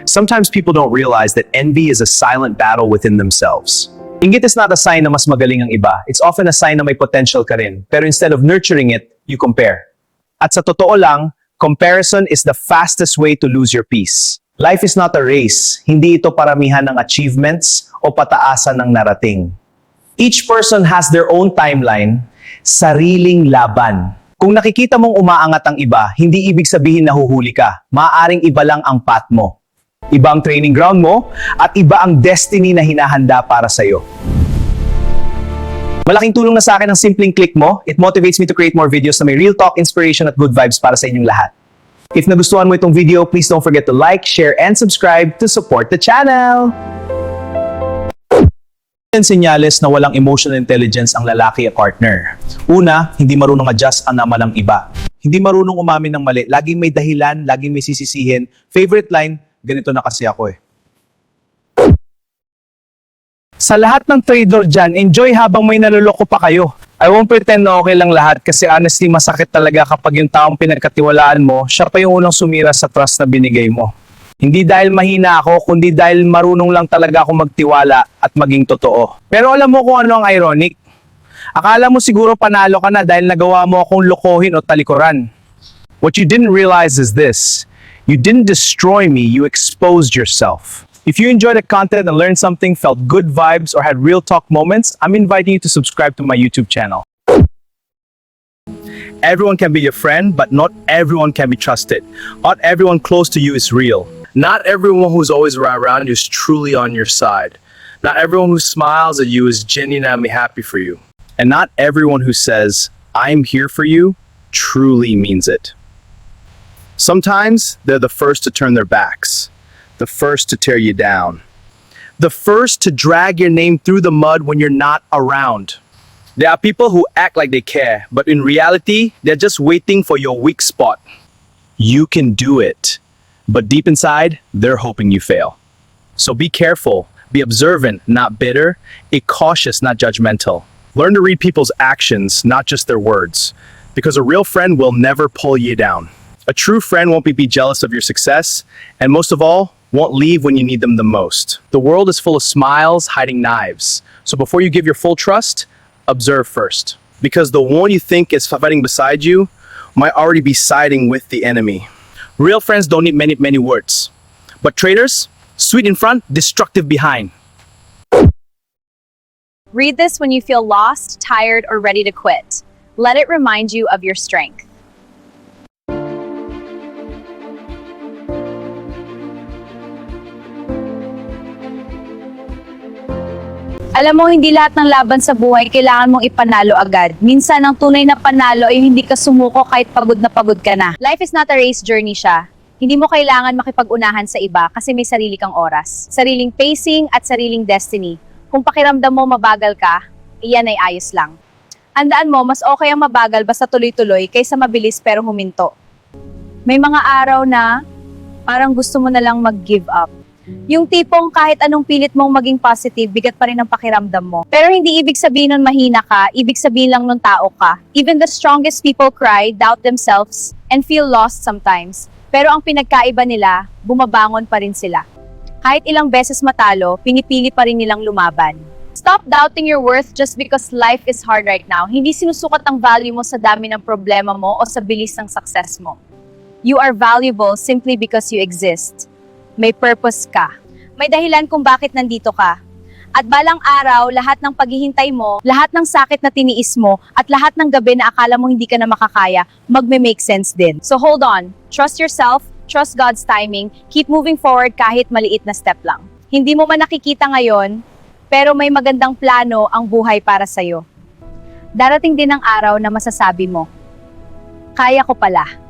Sometimes people don't realize that envy is a silent battle within themselves. Inggit is not a sign na mas magaling ang iba. It's often a sign na may potential ka rin. Pero instead of nurturing it, you compare. At sa totoo lang, comparison is the fastest way to lose your peace. Life is not a race. Hindi ito paramihan ng achievements o pataasan ng narating. Each person has their own timeline, sariling laban. Kung nakikita mong umaangat ang iba, hindi ibig sabihin nahuhuli ka. Maaaring iba lang ang path mo. Iba ang training ground mo, at iba ang destiny na hinahanda para sa'yo. Malaking tulong na sa akin ang simpleng click mo. It motivates me to create more videos na may real talk, inspiration at good vibes para sa inyong lahat. If nagustuhan mo itong video, please don't forget to like, share, and subscribe to support the channel! Senyales na walang emotional intelligence ang lalaki at partner. Una, hindi marunong adjust ang nama ng iba. Hindi marunong umamin ng mali. Laging may dahilan, laging may sisisihin. Favorite line, ganito na kasi ako eh. Sa lahat ng trader dyan, enjoy habang may naloloko pa kayo. I won't pretend na okay lang lahat kasi honestly masakit talaga kapag yung taong pinagkatiwalaan mo, siya pa yung unang sumira sa trust na binigay mo. Hindi dahil mahina ako, kundi dahil marunong lang talaga ako magtiwala at maging totoo. Pero alam mo kung ano ang ironic? Akala mo siguro panalo ka na dahil nagawa mo akong lokohin o talikuran. What you didn't realize is this. You didn't destroy me, you exposed yourself. If you enjoyed the content and learned something, felt good vibes, or had real talk moments, I'm inviting you to subscribe to my YouTube channel. Everyone can be your friend, but not everyone can be trusted. Not everyone close to you is real. Not everyone who's always around you is truly on your side. Not everyone who smiles at you is genuinely happy for you. And not everyone who says, I'm here for you, truly means it. Sometimes they're the first to turn their backs, the first to tear you down, the first to drag your name through the mud when you're not around. There are people who act like they care, but in reality, they're just waiting for your weak spot. You can do it, but deep inside, they're hoping you fail. So be careful, be observant, not bitter, be cautious, not judgmental. Learn to read people's actions, not just their words, because a real friend will never pull you down. A true friend won't be jealous of your success, and most of all, won't leave when you need them the most. The world is full of smiles hiding knives, so before you give your full trust, observe first. Because the one you think is fighting beside you might already be siding with the enemy. Real friends don't need many words. But traitors, sweet in front, destructive behind. Read this when you feel lost, tired, or ready to quit. Let it remind you of your strength. Alam mo, hindi lahat ng laban sa buhay kailangan mong ipanalo agad. Minsan, ang tunay na panalo ay hindi ka sumuko kahit pagod na pagod ka na. Life is not a race, journey siya. Hindi mo kailangan makipag-unahan sa iba kasi may sarili kang oras, sariling pacing at sariling destiny. Kung pakiramdam mo mabagal ka, iyan ay ayos lang. Handaan mo, mas okay ang mabagal basta tuloy-tuloy kaysa mabilis pero huminto. May mga araw na parang gusto mo na lang mag-give up. Yung tipong kahit anong pilit mong maging positive, bigat pa rin ang pakiramdam mo. Pero hindi ibig sabihin nun mahina ka, ibig sabihin lang nun tao ka. Even the strongest people cry, doubt themselves, and feel lost sometimes. Pero ang pinagkaiba nila, bumabangon pa rin sila. Kahit ilang beses matalo, pinipili pa rin nilang lumaban. Stop doubting your worth just because life is hard right now. Hindi sinusukat ang value mo sa dami ng problema mo o sa bilis ng success mo. You are valuable simply because you exist. May purpose ka. May dahilan kung bakit nandito ka. At balang araw, lahat ng paghihintay mo, lahat ng sakit na tiniis mo, at lahat ng gabi na akala mo hindi ka na makakaya, magme-make sense din. So hold on. Trust yourself, trust God's timing, keep moving forward kahit maliit na step lang. Hindi mo man nakikita ngayon, pero may magandang plano ang buhay para sa'yo. Darating din ang araw na masasabi mo, kaya ko pala.